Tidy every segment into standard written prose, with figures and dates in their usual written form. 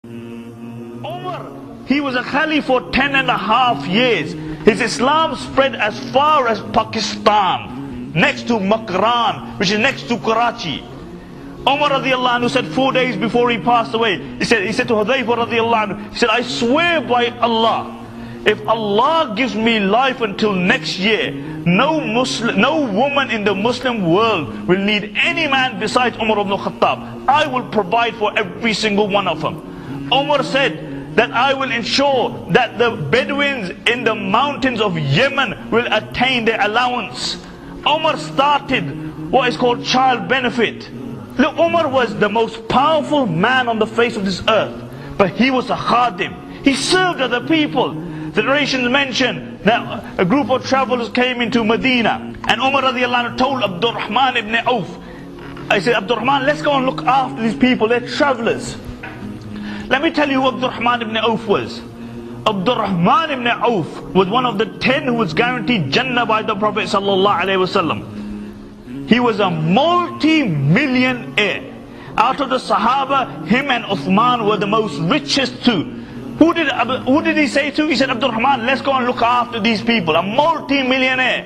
Umar, he was a Caliph for 10.5 years. His Islam spread as far as Pakistan, next to Makran, which is next to Karachi. Umar radiallahu anhu said 4 days before he passed away, he said to Hudayfa radiallahu anhu, he said, I swear by Allah, if Allah gives me life until next year, no woman in the Muslim world will need any man besides Umar ibn Khattab. I will provide for every single one of them. Umar said that I will ensure that the Bedouins in the mountains of Yemen will attain their allowance. Umar started what is called child benefit. Look, Umar was the most powerful man on the face of this earth, but he was a khadim. He served other people. The narrations mention that a group of travelers came into Medina, and Umar radiallahu anhu told Abdurrahman ibn Auf, I said, Abdurrahman, let's go and look after these people, they're travelers. Let me tell you who Abdurrahman ibn Auf was. Abdurrahman ibn Auf was one of the 10 who was guaranteed Jannah by the Prophet sallallahu alaihi wasallam. He was a multi-millionaire. Out of the Sahaba, him and Uthman were the most richest two. Who did he say to? He said, Abdurrahman, let's go and look after these people. A multi-millionaire.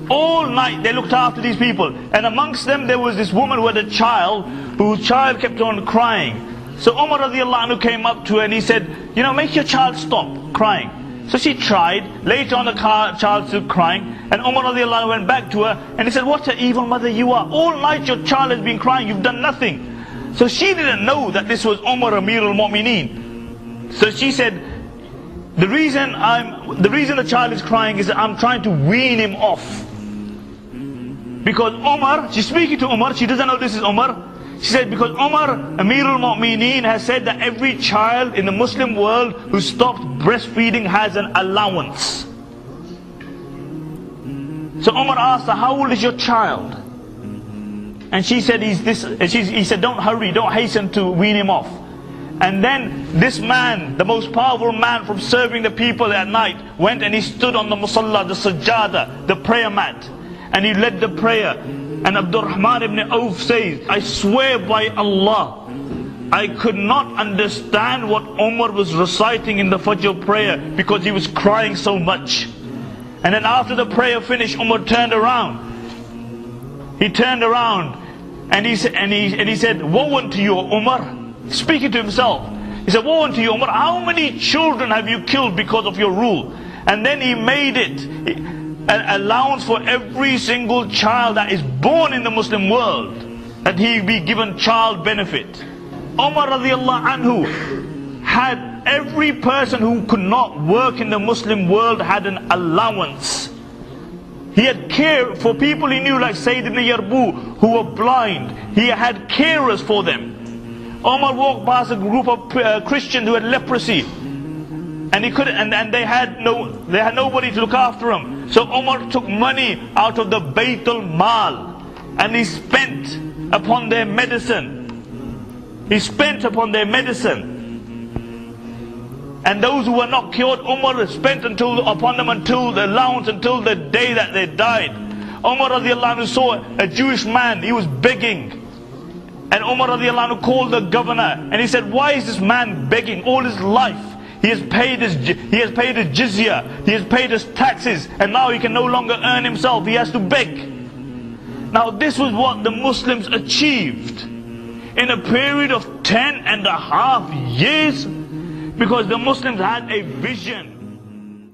All night they looked after these people. And amongst them there was this woman who had a child, whose child kept on crying. So Umar radiallahu anhu came up to her and he said, you know, make your child stop crying. So she tried. Later on the child still crying. And Umar radiallahu anhu went back to her and he said, what an evil mother you are. All night your child has been crying, you've done nothing. So she didn't know that this was Umar Amir al-Mu'mineen. So she said, the reason the child is crying is that I'm trying to wean him off. Because Umar, she's speaking to Umar, she doesn't know this is Umar. She said, because Umar, Amir al-Mu'mineen, has said that every child in the Muslim world who stopped breastfeeding has an allowance. So Umar asked her, how old is your child? And she said, he said, don't hurry, don't hasten to wean him off. And then this man, the most powerful man from serving the people at night, went and he stood on the musalla, the sajjada, the prayer mat, and he led the prayer. And Abdurrahman ibn Auf says, I swear by Allah, I could not understand what Umar was reciting in the Fajr prayer because he was crying so much. And then after the prayer finished, Umar turned around. He turned around and he said, woe unto you, Umar. Speaking to himself, he said, woe unto you, Umar, how many children have you killed because of your rule? And then he made it an allowance for every single child that is born in the Muslim world, that he be given child benefit. Umar radiallahu anhu had every person who could not work in the Muslim world had an allowance. He had care for people he knew, like Sayyid ibn Yarbu, who were blind. He had carers for them. Umar walked past a group of Christians who had leprosy, and he couldn't, and they had nobody to look after them. So Umar took money out of the Baytul Mal and he spent upon their medicine. He spent upon their medicine. And those who were not cured, Umar spent upon them until the allowance, until the day that they died. Umar radiallahu anhu saw a Jewish man, he was begging. And Umar radiallahu anhu called the governor and he said, why is this man begging all his life? He has paid his jizya, he has paid his taxes, and now he can no longer earn himself, he has to beg. Now this was what the Muslims achieved in a period of 10.5 years, because the Muslims had a vision.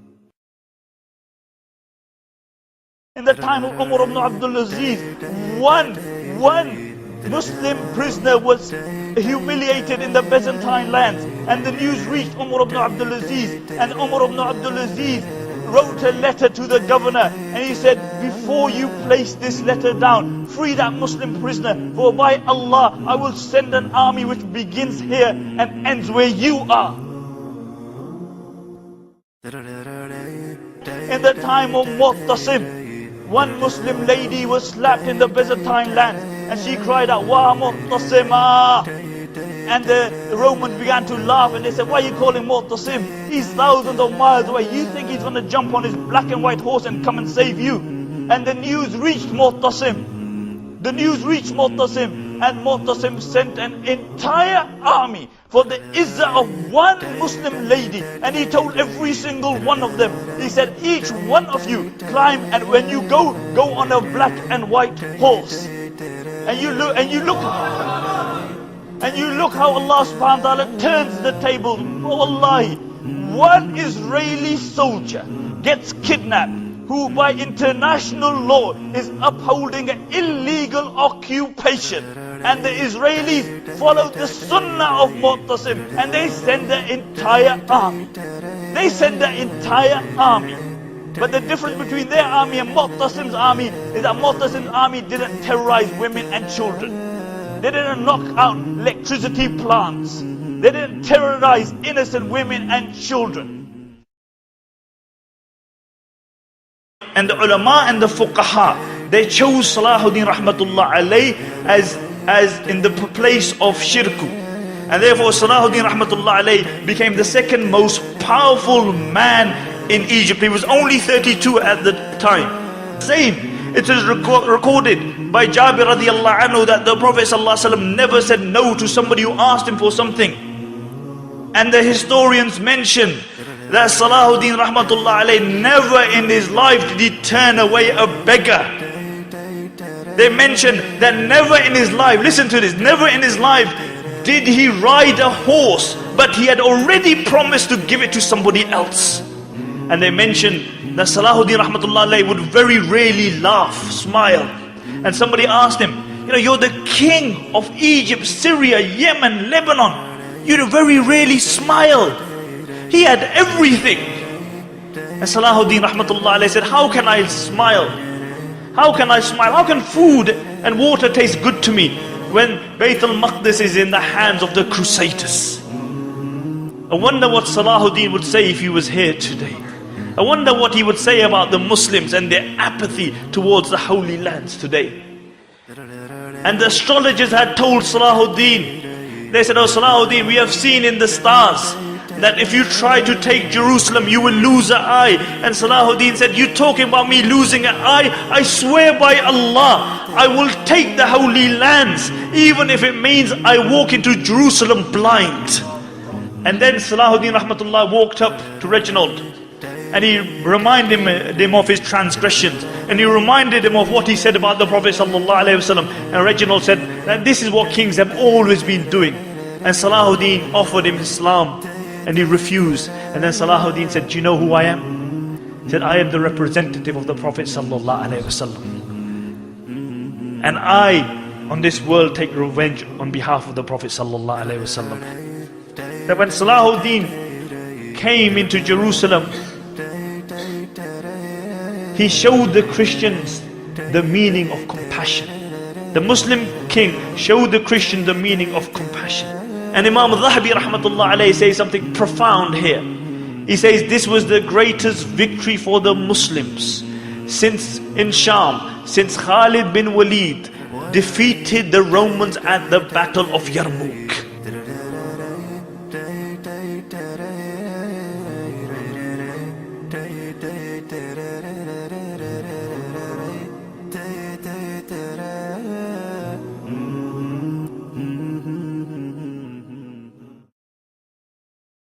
In the time of Umar ibn Abdul Aziz, one Muslim prisoner was humiliated in the Byzantine lands, and the news reached Umar ibn Abdul Aziz, and Umar ibn Abdul Aziz wrote a letter to the governor, and he said, before you place this letter down, free that Muslim prisoner, for by Allah I will send an army which begins here and ends where you are. In the time of Mu'tasim, one Muslim lady was slapped in the Byzantine lands, and she cried out, Wa Mu'tasima. And the Romans began to laugh and they said, why are you calling Mu'tasim? He's thousands of miles away. You think he's going to jump on his black and white horse and come and save you? And the news reached Mu'tasim. The news reached Mu'tasim, and Mu'tasim sent an entire army for the izzah of one Muslim lady. And he told every single one of them, he said, each one of you climb, and when you go on a black and white horse. And you look how Allah subhanahu wa ta'ala turns the table. Wallahi, one Israeli soldier gets kidnapped, who by international law is upholding an illegal occupation. And the Israelis follow the sunnah of Mu'tasim, and they send the entire army. They send the entire army. But the difference between their army and Mu'tasim's army is that Mu'tasim's army didn't terrorize women and children. They didn't knock out electricity plants. They didn't terrorize innocent women and children. And the ulama and the fuqaha, they chose Salahuddin rahmatullah alayh as in the place of shirku. And therefore Salahuddin rahmatullah alayh became the second most powerful man in Egypt. He was only 32 at the time. Same. It is recorded by Jabir radiallahu anhu that the Prophet sallallahu alaihi wasallam never said no to somebody who asked him for something. And the historians mention that Salahuddin rahmatullah alayh never in his life did he turn away a beggar. They mention that never in his life, listen to this, never in his life did he ride a horse, but he had already promised to give it to somebody else. And they mention that Salahuddin rahmatullah alayh would very rarely laugh, smile. And somebody asked him, you're the king of Egypt, Syria, Yemen, Lebanon. You very rarely smile. He had everything. And Salahuddin rahmatullah alayh said, how can I smile? How can I smile? How can food and water taste good to me when Bayt al-Maqdis is in the hands of the Crusaders? I wonder what Salahuddin would say if he was here today. I wonder what he would say about the Muslims and their apathy towards the Holy Lands today. And the astrologers had told Salahuddin, they said, oh Salahuddin, we have seen in the stars that if you try to take Jerusalem, you will lose an eye. And Salahuddin said, you talking about me losing an eye? I swear by Allah, I will take the Holy Lands, even if it means I walk into Jerusalem blind. And then Salahuddin rahmatullah walked up to Reginald, and he reminded him of his transgressions, and he reminded him of what he said about the Prophet sallallahu alaihi wasallam. And Reginald said that this is what kings have always been doing. And Salahuddin offered him Islam, and he refused. And then Salahuddin said, do you know who I am? He said, I am the representative of the Prophet sallallahu alaihi wasallam, and I on this world take revenge on behalf of the Prophet sallallahu alaihi wasallam. That when Salahuddin came into Jerusalem, he showed the Christians the meaning of compassion. The Muslim king showed the Christian the meaning of compassion. And Imam Zahabi rahmatullah alayhi says something profound here. He says this was the greatest victory for the Muslims since in Sham, since Khalid bin Walid defeated the Romans at the Battle of Yarmouk.